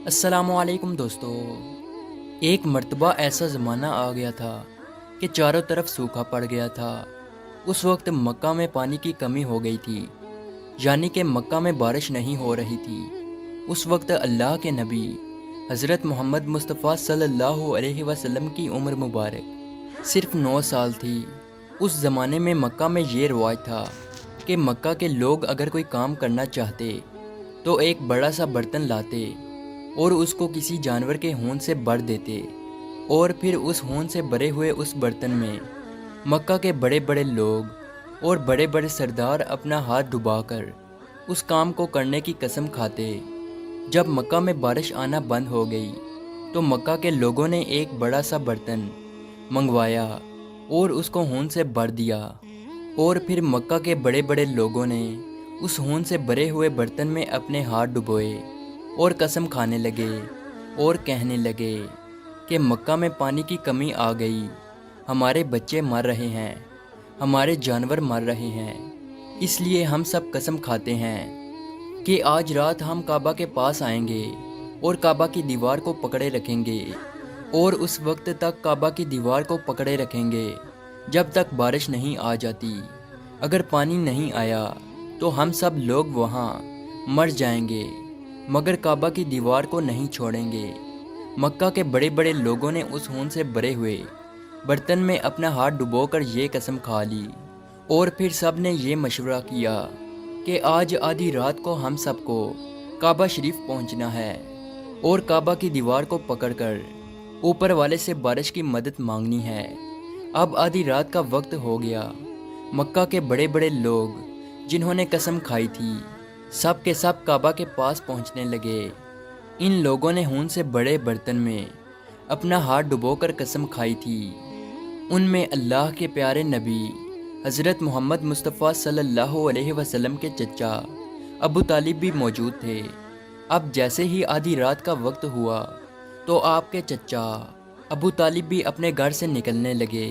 السلام علیکم دوستو۔ ایک مرتبہ ایسا زمانہ آ گیا تھا کہ چاروں طرف سوکھا پڑ گیا تھا۔ اس وقت مکہ میں پانی کی کمی ہو گئی تھی، یعنی کہ مکہ میں بارش نہیں ہو رہی تھی۔ اس وقت اللہ کے نبی حضرت محمد مصطفیٰ صلی اللہ علیہ وسلم کی عمر مبارک صرف 9 سال تھی۔ اس زمانے میں مکہ میں یہ رواج تھا کہ مکہ کے لوگ اگر کوئی کام کرنا چاہتے تو ایک بڑا سا برتن لاتے اور اس کو کسی جانور کے ہون سے بھر دیتے، اور پھر اس ہون سے بھرے ہوئے اس برتن میں مکہ کے بڑے بڑے لوگ اور بڑے بڑے سردار اپنا ہاتھ ڈبا کر اس کام کو کرنے کی قسم کھاتے۔ جب مکہ میں بارش آنا بند ہو گئی تو مکہ کے لوگوں نے ایک بڑا سا برتن منگوایا اور اس کو ہون سے بھر دیا، اور پھر مکہ کے بڑے بڑے لوگوں نے اس ہون سے بھرے ہوئے برتن میں اپنے ہاتھ ڈبوئے اور قسم کھانے لگے اور کہنے لگے کہ مکہ میں پانی کی کمی آ گئی، ہمارے بچے مر رہے ہیں، ہمارے جانور مر رہے ہیں، اس لیے ہم سب قسم کھاتے ہیں کہ آج رات ہم کعبہ کے پاس آئیں گے اور کعبہ کی دیوار کو پکڑے رکھیں گے، اور اس وقت تک کعبہ کی دیوار کو پکڑے رکھیں گے جب تک بارش نہیں آ جاتی۔ اگر پانی نہیں آیا تو ہم سب لوگ وہاں مر جائیں گے، مگر کعبہ کی دیوار کو نہیں چھوڑیں گے۔ مکہ کے بڑے بڑے لوگوں نے اس ہون سے بھرے ہوئے برتن میں اپنا ہاتھ ڈبو کر یہ قسم کھا لی، اور پھر سب نے یہ مشورہ کیا کہ آج آدھی رات کو ہم سب کو کعبہ شریف پہنچنا ہے اور کعبہ کی دیوار کو پکڑ کر اوپر والے سے بارش کی مدد مانگنی ہے۔ اب آدھی رات کا وقت ہو گیا۔ مکہ کے بڑے بڑے لوگ جنہوں نے قسم کھائی تھی سب کے سب کعبہ کے پاس پہنچنے لگے۔ ان لوگوں نے ہون سے بڑے برتن میں اپنا ہاتھ ڈبو کر قسم کھائی تھی۔ ان میں اللہ کے پیارے نبی حضرت محمد مصطفیٰ صلی اللہ علیہ وسلم کے چچا ابو طالب بھی موجود تھے۔ اب جیسے ہی آدھی رات کا وقت ہوا تو آپ کے چچا ابو طالب بھی اپنے گھر سے نکلنے لگے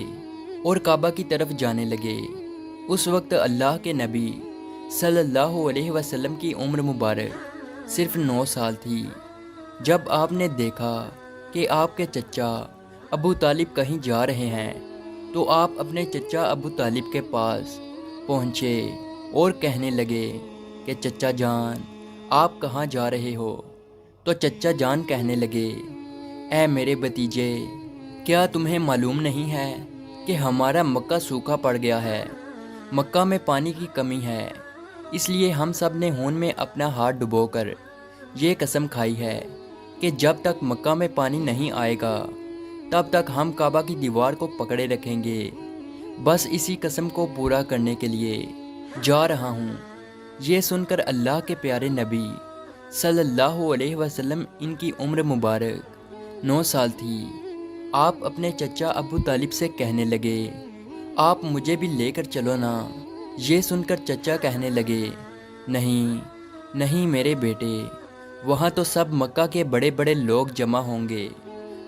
اور کعبہ کی طرف جانے لگے۔ اس وقت اللہ کے نبی صلی اللہ علیہ وسلم کی عمر مبارک صرف 9 سال تھی۔ جب آپ نے دیکھا کہ آپ کے چچا ابو طالب کہیں جا رہے ہیں تو آپ اپنے چچا ابو طالب کے پاس پہنچے اور کہنے لگے کہ چچا جان، آپ کہاں جا رہے ہو؟ تو چچا جان کہنے لگے، اے میرے بھتیجے، کیا تمہیں معلوم نہیں ہے کہ ہمارا مکہ سوکھا پڑ گیا ہے، مکہ میں پانی کی کمی ہے، اس لیے ہم سب نے ہون میں اپنا ہاتھ ڈبو کر یہ قسم کھائی ہے کہ جب تک مکہ میں پانی نہیں آئے گا تب تک ہم کعبہ کی دیوار کو پکڑے رکھیں گے۔ بس اسی قسم کو پورا کرنے کے لیے جا رہا ہوں۔ یہ سن کر اللہ کے پیارے نبی صلی اللہ علیہ وسلم، ان کی عمر مبارک 9 سال تھی، آپ اپنے چچا ابو طالب سے کہنے لگے، آپ مجھے بھی لے کر چلو نا۔ یہ سن کر چچا کہنے لگے، نہیں نہیں میرے بیٹے، وہاں تو سب مکہ کے بڑے بڑے لوگ جمع ہوں گے،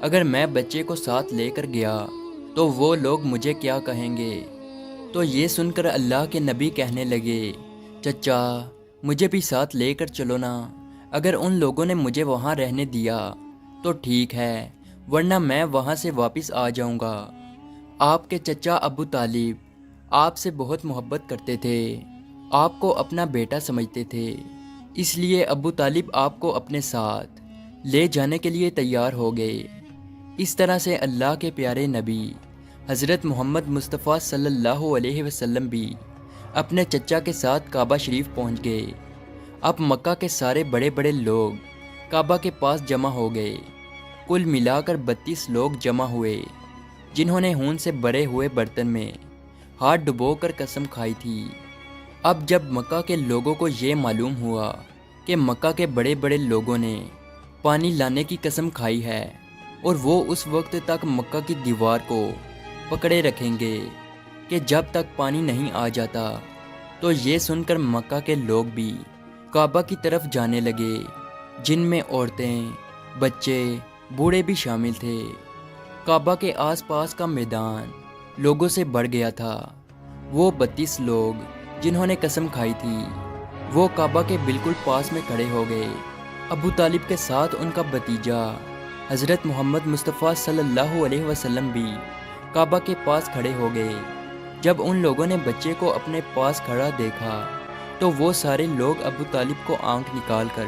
اگر میں بچے کو ساتھ لے کر گیا تو وہ لوگ مجھے کیا کہیں گے؟ تو یہ سن کر اللہ کے نبی کہنے لگے، چچا مجھے بھی ساتھ لے کر چلو نا، اگر ان لوگوں نے مجھے وہاں رہنے دیا تو ٹھیک ہے، ورنہ میں وہاں سے واپس آ جاؤں گا۔ آپ کے چچا ابو طالب آپ سے بہت محبت کرتے تھے، آپ کو اپنا بیٹا سمجھتے تھے، اس لیے ابو طالب آپ کو اپنے ساتھ لے جانے کے لیے تیار ہو گئے۔ اس طرح سے اللہ کے پیارے نبی حضرت محمد مصطفیٰ صلی اللہ علیہ وسلم بھی اپنے چچا کے ساتھ کعبہ شریف پہنچ گئے۔ اب مکہ کے سارے بڑے بڑے لوگ کعبہ کے پاس جمع ہو گئے۔ کل ملا کر 32 لوگ جمع ہوئے جنہوں نے ہون سے بھرے ہوئے برتن میں ہاتھ ڈبو کر قسم کھائی تھی۔ اب جب مکہ کے لوگوں کو یہ معلوم ہوا کہ مکہ کے بڑے بڑے لوگوں نے پانی لانے کی قسم کھائی ہے اور وہ اس وقت تک مکہ کی دیوار کو پکڑے رکھیں گے کہ جب تک پانی نہیں آ جاتا، تو یہ سن کر مکہ کے لوگ بھی کعبہ کی طرف جانے لگے، جن میں عورتیں، بچے، بوڑھے بھی شامل تھے۔ کعبہ کے آس پاس کا میدان لوگوں سے بھر گیا تھا۔ وہ 32 لوگ جنہوں نے قسم کھائی تھی وہ کعبہ کے بالکل پاس میں کھڑے ہو گئے ابو طالب کے ساتھ ان کا بھتیجا حضرت محمد مصطفیٰ صلی اللہ علیہ وسلم بھی کعبہ کے پاس کھڑے ہو گئے۔ جب ان لوگوں نے بچے کو اپنے پاس کھڑا دیکھا تو وہ سارے لوگ ابو طالب کو آنکھ نکال کر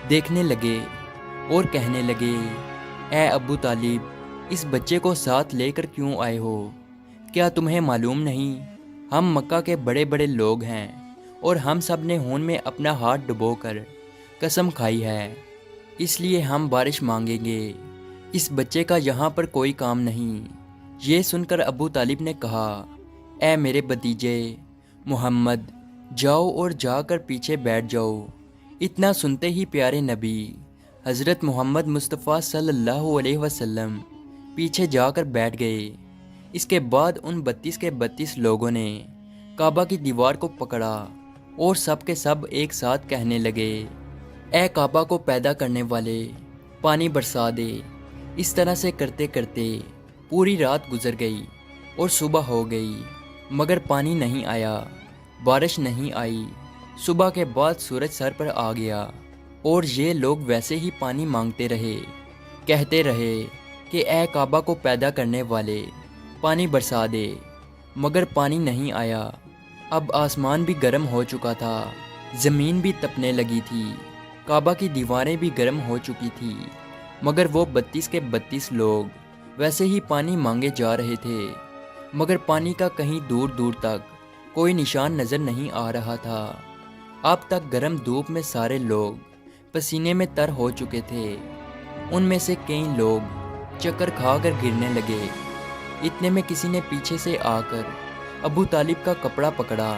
دیکھنے لگے اور کہنے لگے، اے ابو طالب، اس بچے کو ساتھ لے کر کیوں آئے ہو؟ کیا تمہیں معلوم نہیں ہم مکہ کے بڑے بڑے لوگ ہیں اور ہم سب نے خون میں اپنا ہاتھ ڈبو کر قسم کھائی ہے، اس لیے ہم بارش مانگیں گے، اس بچے کا یہاں پر کوئی کام نہیں۔ یہ سن کر ابو طالب نے کہا، اے میرے بھتیجے محمد، جاؤ اور جا کر پیچھے بیٹھ جاؤ۔ اتنا سنتے ہی پیارے نبی حضرت محمد مصطفیٰ صلی اللہ علیہ وسلم پیچھے جا کر بیٹھ گئے۔ اس کے بعد ان 32 کے 32 لوگوں نے کعبہ کی دیوار کو پکڑا اور سب کے سب ایک ساتھ کہنے لگے، اے کعبہ کو پیدا کرنے والے، پانی برسا دے۔ اس طرح سے کرتے کرتے پوری رات گزر گئی اور صبح ہو گئی، مگر پانی نہیں آیا، بارش نہیں آئی۔ صبح کے بعد سورج سر پر آ گیا اور یہ لوگ ویسے ہی پانی مانگتے رہے، کہتے رہے کہ اے کعبہ کو پیدا کرنے والے، پانی برسا دے، مگر پانی نہیں آیا۔ اب آسمان بھی گرم ہو چکا تھا، زمین بھی تپنے لگی تھی، کعبہ کی دیواریں بھی گرم ہو چکی تھی، مگر وہ 32 کے 32 لوگ ویسے ہی پانی مانگے جا رہے تھے، مگر پانی کا کہیں دور دور تک کوئی نشان نظر نہیں آ رہا تھا۔ اب تک گرم دھوپ میں سارے لوگ پسینے میں تر ہو چکے تھے، ان میں سے کئی لوگ چکر کھا کر گرنے لگے۔ اتنے میں کسی نے پیچھے سے آ کر ابو طالب کا کپڑا پکڑا۔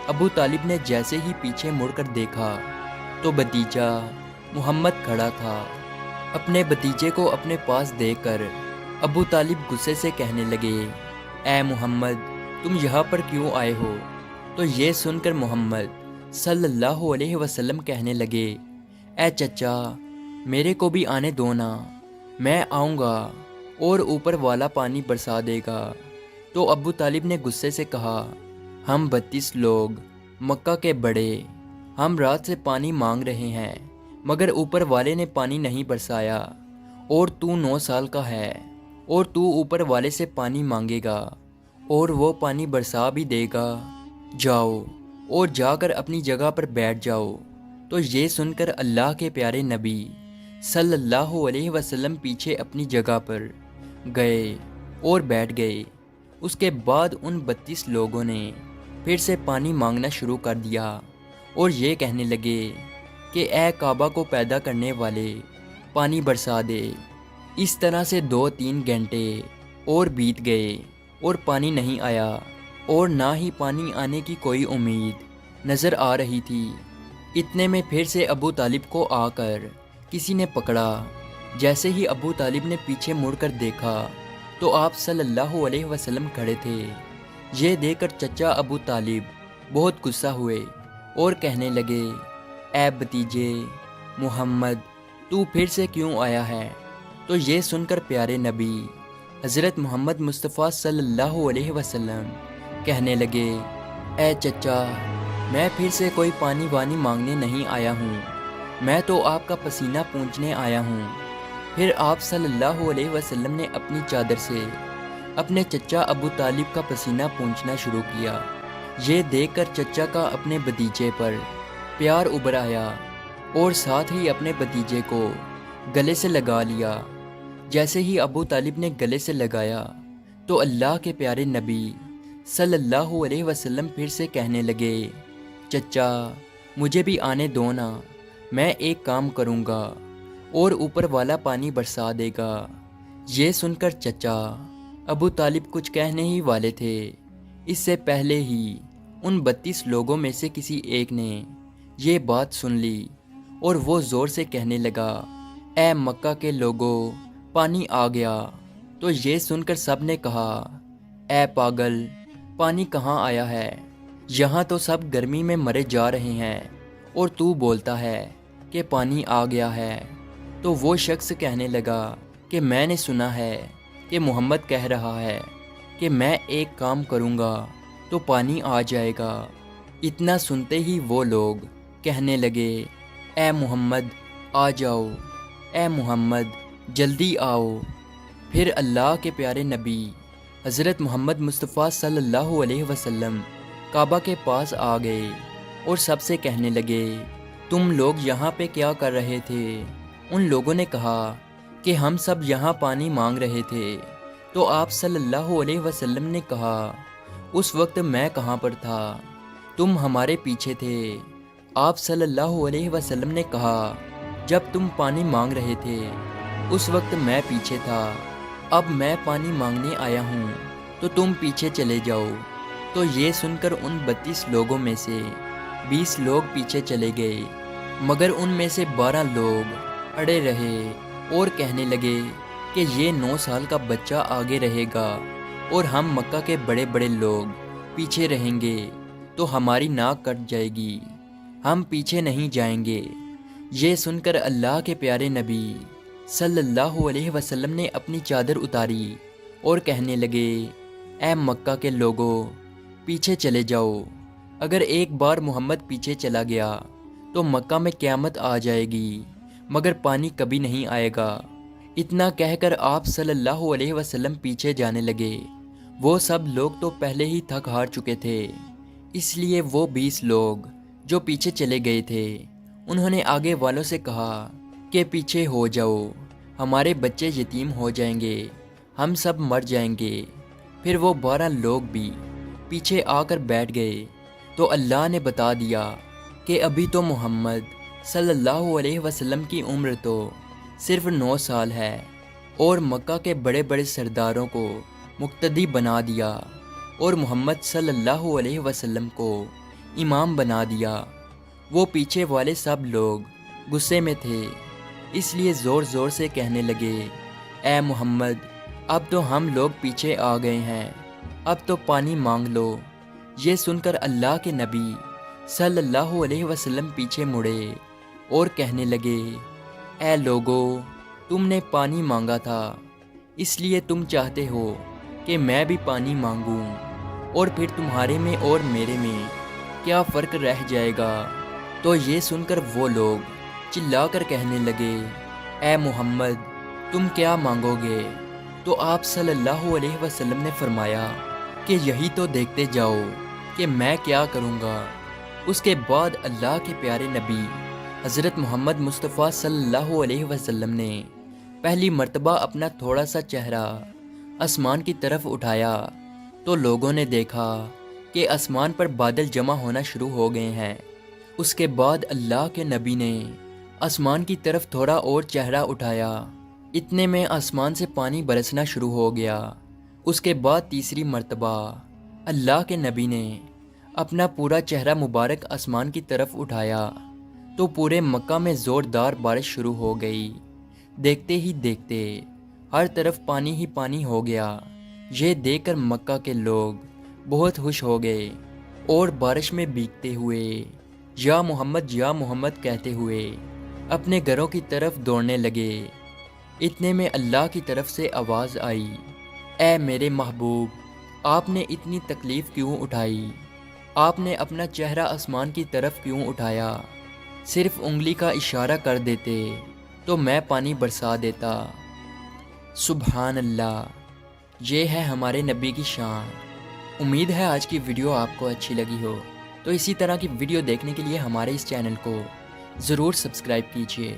ابو طالب نے جیسے ہی پیچھے مڑ کر دیکھا تو بھتیجا محمد کھڑا تھا۔ اپنے بھتیجے کو اپنے پاس دیکھ کر ابو طالب غصے سے کہنے لگے، اے محمد، تم یہاں پر کیوں آئے ہو؟ تو یہ سن کر محمد صلی اللہ علیہ وسلم کہنے لگے، اے چچا، میرے کو بھی آنے دو نا، میں آؤں گا اور اوپر والا پانی برسا دے گا۔ تو ابو طالب نے غصے سے کہا، ہم 32 لوگ مکہ کے بڑے، ہم رات سے پانی مانگ رہے ہیں، مگر اوپر والے نے پانی نہیں برسایا، اور تو 9 سال کا ہے اور تو اوپر والے سے پانی مانگے گا اور وہ پانی برسا بھی دے گا، جاؤ اور جا کر اپنی جگہ پر بیٹھ جاؤ۔ تو یہ سن کر اللہ کے پیارے نبی صلی اللہ علیہ وسلم پیچھے اپنی جگہ پر گئے اور بیٹھ گئے۔ اس کے بعد ان 32 لوگوں نے پھر سے پانی مانگنا شروع کر دیا اور یہ کہنے لگے کہ اے کعبہ کو پیدا کرنے والے، پانی برسا دے۔ اس طرح سے 2-3 گھنٹے اور بیت گئے اور پانی نہیں آیا، اور نہ ہی پانی آنے کی کوئی امید نظر آ رہی تھی۔ اتنے میں پھر سے ابو طالب کو آ کر کسی نے پکڑا۔ جیسے ہی ابو طالب نے پیچھے مڑ کر دیکھا تو آپ صلی اللہ علیہ وسلم کھڑے تھے۔ یہ دیکھ کر چچا ابو طالب بہت غصہ ہوئے اور کہنے لگے، اے بھتیجے محمد، تو پھر سے کیوں آیا ہے؟ تو یہ سن کر پیارے نبی حضرت محمد مصطفیٰ صلی اللہ علیہ وسلم کہنے لگے، اے چچا، میں پھر سے کوئی پانی وانی مانگنے نہیں آیا ہوں، میں تو آپ کا پسینہ پونچھنے آیا ہوں۔ پھر آپ صلی اللہ علیہ وسلم نے اپنی چادر سے اپنے چچا ابو طالب کا پسینہ پونچھنا شروع کیا۔ یہ دیکھ کر چچا کا اپنے بھتیجے پر پیار ابھر آیا اور ساتھ ہی اپنے بھتیجے کو گلے سے لگا لیا۔ جیسے ہی ابو طالب نے گلے سے لگایا تو اللہ کے پیارے نبی صلی اللہ علیہ وسلم پھر سے کہنے لگے، چچا، مجھے بھی آنے دو نا، میں ایک کام کروں گا اور اوپر والا پانی برسا دے گا۔ یہ سن کر چچا ابو طالب کچھ کہنے ہی والے تھے، اس سے پہلے ہی ان 32 لوگوں میں سے کسی ایک نے یہ بات سن لی اور وہ زور سے کہنے لگا، اے مکہ کے لوگوں، پانی آ گیا۔ تو یہ سن کر سب نے کہا، اے پاگل، پانی کہاں آیا ہے؟ یہاں تو سب گرمی میں مرے جا رہے ہیں اور تو بولتا ہے کہ پانی آ گیا ہے۔ تو وہ شخص کہنے لگا کہ میں نے سنا ہے کہ محمد کہہ رہا ہے کہ میں ایک کام کروں گا تو پانی آ جائے گا۔ اتنا سنتے ہی وہ لوگ کہنے لگے، اے محمد، آ جاؤ اے محمد جلدی آؤ۔ پھر اللہ کے پیارے نبی حضرت محمد مصطفیٰ صلی اللہ علیہ وسلم کعبہ کے پاس آ گئے اور سب سے کہنے لگے، تم لوگ یہاں پہ کیا کر رہے تھے؟ ان لوگوں نے کہا کہ ہم سب یہاں پانی مانگ رہے تھے۔ تو آپ صلی اللہ علیہ وسلم نے کہا، اس وقت میں کہاں پر تھا؟ تم ہمارے پیچھے تھے۔ آپ صلی اللہ علیہ وسلم نے کہا، جب تم پانی مانگ رہے تھے اس وقت میں پیچھے تھا، اب میں پانی مانگنے آیا ہوں تو تم پیچھے چلے جاؤ۔ تو یہ سن کر ان 32 لوگوں میں سے 20 لوگ پیچھے چلے گئے، مگر ان میں سے 12 لوگ اڑے رہے اور کہنے لگے کہ یہ 9 سال کا بچہ آگے رہے گا اور ہم مکہ کے بڑے بڑے لوگ پیچھے رہیں گے تو ہماری ناک کٹ جائے گی، ہم پیچھے نہیں جائیں گے۔ یہ سن کر اللہ کے پیارے نبی صلی اللہ علیہ وسلم نے اپنی چادر اتاری اور کہنے لگے، اے مکہ کے لوگوں پیچھے چلے جاؤ، اگر ایک بار محمد پیچھے چلا گیا تو مکہ میں قیامت آ جائے گی، مگر پانی کبھی نہیں آئے گا۔ اتنا کہہ کر آپ صلی اللہ علیہ وسلم پیچھے جانے لگے۔ وہ سب لوگ تو پہلے ہی تھک ہار چکے تھے، اس لیے وہ 20 لوگ جو پیچھے چلے گئے تھے انہوں نے آگے والوں سے کہا کہ پیچھے ہو جاؤ، ہمارے بچے یتیم ہو جائیں گے، ہم سب مر جائیں گے۔ پھر وہ 12 لوگ بھی پیچھے آ کر بیٹھ گئے تو اللہ نے بتا دیا کہ ابھی تو محمد صلی اللہ علیہ وسلم کی عمر تو صرف 9 سال ہے، اور مکہ کے بڑے بڑے سرداروں کو مقتدی بنا دیا اور محمد صلی اللہ علیہ وسلم کو امام بنا دیا۔ وہ پیچھے والے سب لوگ غصے میں تھے، اس لیے زور زور سے کہنے لگے، اے محمد اب تو ہم لوگ پیچھے آ گئے ہیں، اب تو پانی مانگ لو۔ یہ سن کر اللہ کے نبی صلی اللہ علیہ وسلم پیچھے مڑے اور کہنے لگے، اے لوگو تم نے پانی مانگا تھا، اس لیے تم چاہتے ہو کہ میں بھی پانی مانگوں، اور پھر تمہارے میں اور میرے میں کیا فرق رہ جائے گا؟ تو یہ سن کر وہ لوگ چلا کر کہنے لگے، اے محمد تم کیا مانگو گے؟ تو آپ صلی اللہ علیہ وسلم نے فرمایا کہ یہی تو دیکھتے جاؤ کہ میں کیا کروں گا۔ اس کے بعد اللہ کے پیارے نبی حضرت محمد مصطفیٰ صلی اللہ علیہ وسلم نے پہلی مرتبہ اپنا تھوڑا سا چہرہ آسمان کی طرف اٹھایا تو لوگوں نے دیکھا کہ آسمان پر بادل جمع ہونا شروع ہو گئے ہیں۔ اس کے بعد اللہ کے نبی نے آسمان کی طرف تھوڑا اور چہرہ اٹھایا، اتنے میں آسمان سے پانی برسنا شروع ہو گیا۔ اس کے بعد تیسری مرتبہ اللہ کے نبی نے اپنا پورا چہرہ مبارک آسمان کی طرف اٹھایا تو پورے مکہ میں زوردار بارش شروع ہو گئی۔ دیکھتے ہی دیکھتے ہر طرف پانی ہی پانی ہو گیا۔ یہ دیکھ کر مکہ کے لوگ بہت خوش ہو گئے اور بارش میں بھیگتے ہوئے یا محمد کہتے ہوئے اپنے گھروں کی طرف دوڑنے لگے۔ اتنے میں اللہ کی طرف سے آواز آئی، اے میرے محبوب آپ نے اتنی تکلیف کیوں اٹھائی؟ آپ نے اپنا چہرہ آسمان کی طرف کیوں اٹھایا؟ صرف انگلی کا اشارہ کر دیتے تو میں پانی برسا دیتا۔ سبحان اللہ، یہ ہے ہمارے نبی کی شان۔ امید ہے آج کی ویڈیو آپ کو اچھی لگی ہو، تو اسی طرح کی ویڈیو دیکھنے کے لیے ہمارے اس چینل کو ضرور سبسکرائب کیجیے۔